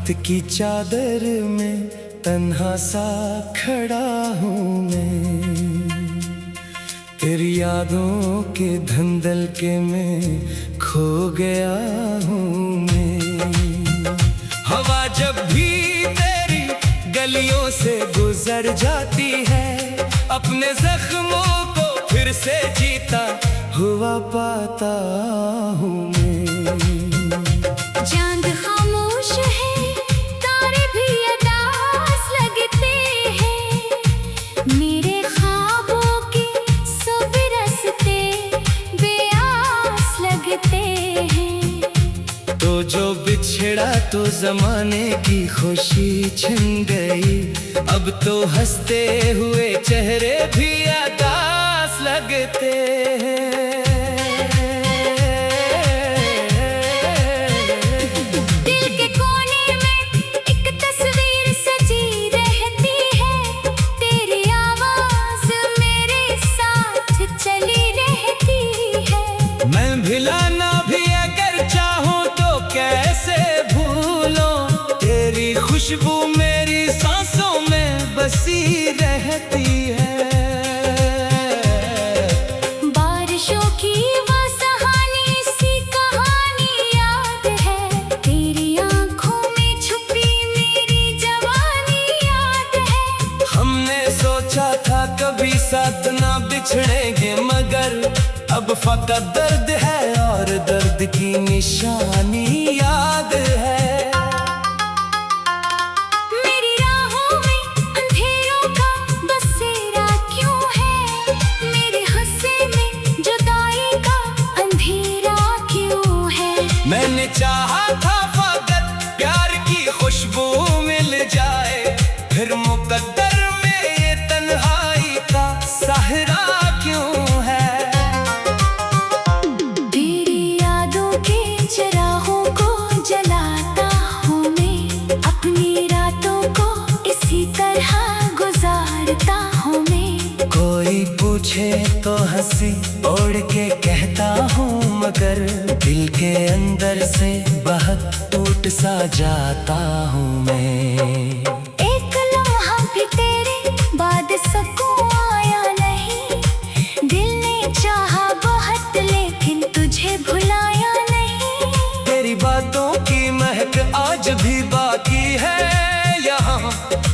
वक्त की चादर में तन्हा सा खड़ा हूँ मैं, तेरी यादों के धंधल के में खो गया हूँ मैं। हवा जब भी तेरी गलियों से गुजर जाती है, अपने जख्मों को फिर से जीता हुआ पाता हूँ मैं। चांद खामोश है, तारे भी उदास लगते हैं, मेरे ख्वाबों के सब रास्ते बेआस लगते हैं। तो जो बिछड़ा तो जमाने की खुशी छिन गई, अब तो हंसते हुए चेहरे भी उदास लगते हैं। भुलाना भी अगर चाहूं तो कैसे भूलूं, तेरी खुशबू मेरी सांसों में बसी रहती है। बारिशों की वो सुहानी सी कहानी याद है, तेरी आंखों में छुपी मेरी जवानी याद है। हमने सोचा था कभी साथ ना बिछड़ेंगे, मगर अब फकत दर्द है और दर्द की निशानी याद है। मेरी राहों में अंधेरों का बसेरा क्यों है, मेरे हंसे में जुदाई का अंधेरा क्यों है। मैंने चाहा था फकत प्यार की खुशबू मिल जाए, फिर मुकद्दर में ये तन्हाई का सहरा क्यों है। चिरागों को जलाता हूँ मैं, अपनी रातों को इसी तरह गुजारता हूँ मैं। कोई पूछे तो हंसी ओढ़ के कहता हूँ, मगर दिल के अंदर से बहुत टूट सा जाता हूँ मैं। एक लम्हा भी तेरे बाद सुकून आया नहीं, दिल ने चाहा बहुत लेकिन तुझे भुलाया नहीं। तेरी बातों की महक आज भी बाकी है यहाँ,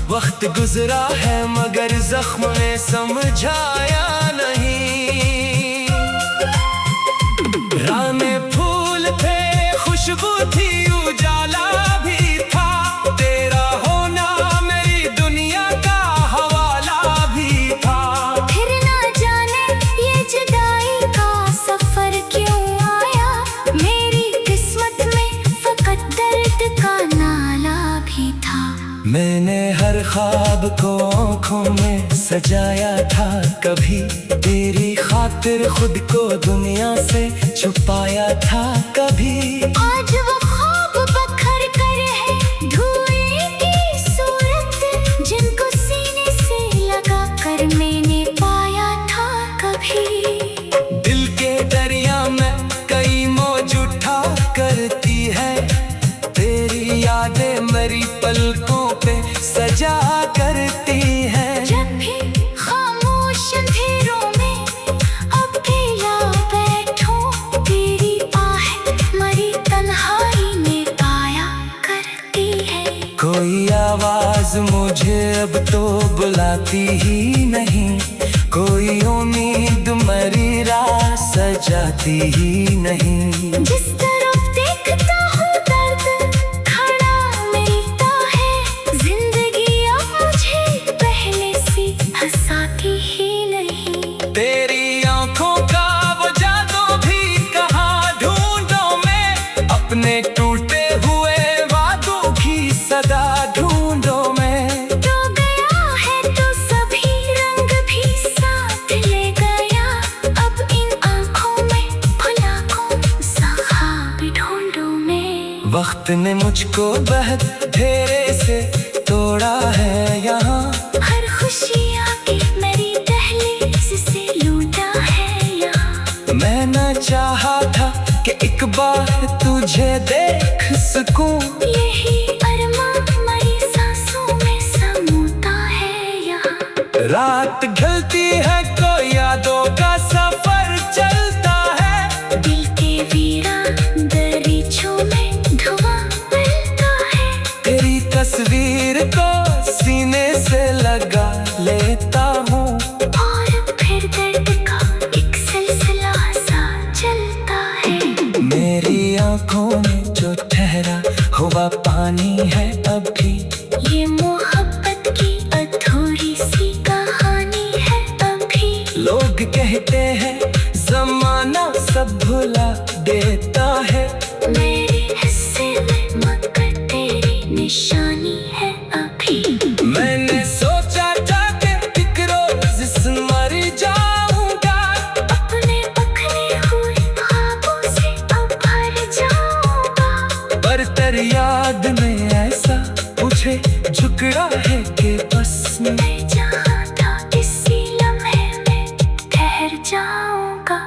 वक्त गुजरा है मगर जख्म ने समझाया नहीं। राह में फूल थे, खुशबू थी, उजाला भी था, तेरा होना मेरी दुनिया का हवाला भी था। फिर ना जाने ये जुदाई का सफर क्यों आया, मेरी किस्मत में फकत दर्द का नाला भी था। मैंने हर ख्वाब को आँखों में सजाया था, कभी तेरी खातिर खुद को दुनिया से छुपाया था कभी। आज वो ख्वाब बखर कर है धुएं की सूरत, जिनको सीने से लगा कर मैंने पाया था कभी। दिल के दरिया में कई मौज उठा करती है, तेरी यादें मेरी पलकों पे सजा करती है। जब भी खामोश अंधेरों में अकेला बैठूं, तेरी आहें मरी तन्हाई में पाया करती है। कोई आवाज मुझे अब तो बुलाती ही नहीं, कोई उम्मीद मेरी राह सजाती ही नहीं। जिस तरफ देखता हूँ दर्द खड़ा मिलता है, जिंदगी अब मुझे पहले से हंसाती ही नहीं। तेरी आंखों का वो जादू भी कहाँ ढूंढूं मैं, अपने टूटे हुए वादों की सदा ढूंढूं मैं। तो गया है तो सभी रंग भी साथ ले गया, अब इन आँखों में भुला कौन सा ख्वाब ढूंढूं मैं। वक्त ने मुझको बहुत धेरे से तोड़ा है यहाँ, हर खुशी आके मेरी दहलीज से लूटा है यहाँ। मैं न चाहा था कि एक बार तुझे देख सकूं, यही अरमान रात ढलती है कोई यादों का सफर चलता है, दिल के वीरान दरीचों में धुआं मिलता है। तेरी तस्वीर को सीने से लगा लेता हूँ और फिर दर्द का एक सिलसिला सा चलता है। मेरी आंखों में जो ठहरा हुआ पानी है अभी, ये मोहब्बत की अधूरी सी कहानी है अभी। लोग कहते हैं जमाना सब भुला देता है, मेरे हिस्से में मगर तेरी निशानी है अभी। मैंने सोचा था कि एक रोज मर जाऊंगा, अपने पखने हुए ख्वाबों से अब भर जाऊंगा। पर तेरी याद में ऐसा मुझे झुकड़ा है कि बस मैं जहाँ था किसी लम्हे में ठहर जाऊंगा।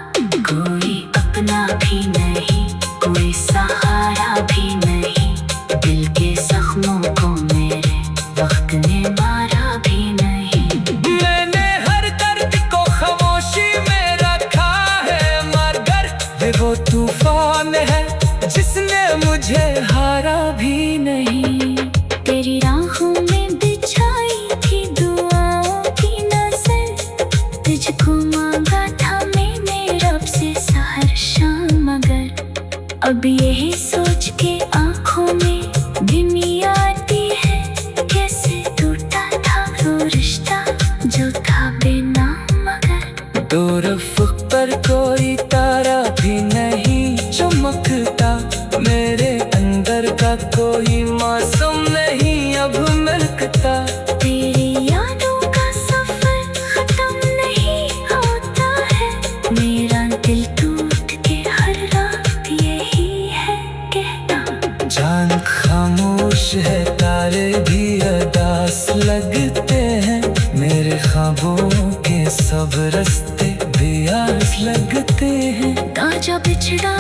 कोई अपना भी नहीं, कोई सहारा भी नहीं, दिल के जख्मों को मेरे वक्त ने मारा भी नहीं। मैंने हर दर्द को खामोशी में रखा है, मगर वो तूफान है जिसने मुझे हारा भी नहीं। तेरी राहों में बिछाई थी दुआओं की नज़र, तुझको मांगा था मैंने रब से सहर शाम, मगर अब यही सोच के आंखों में धीमी आती है, कैसे टूटा था वो रिश्ता जो था बेनाम मगर। दूर अफ़क़ पर कोई तारा भी नहीं चमकता, मेरे अंदर का कोई मौसम नहीं अब मिलता। तेरी यादों का सफर खत्म नहीं होता है, मेरा दिल टूट के हर रात यही है कहता। जान खामोश है, तारे भी अदास लगते हैं, मेरे ख्वाबों के सब रास्ते भी आस लगते हैं। ताजा बिछड़ा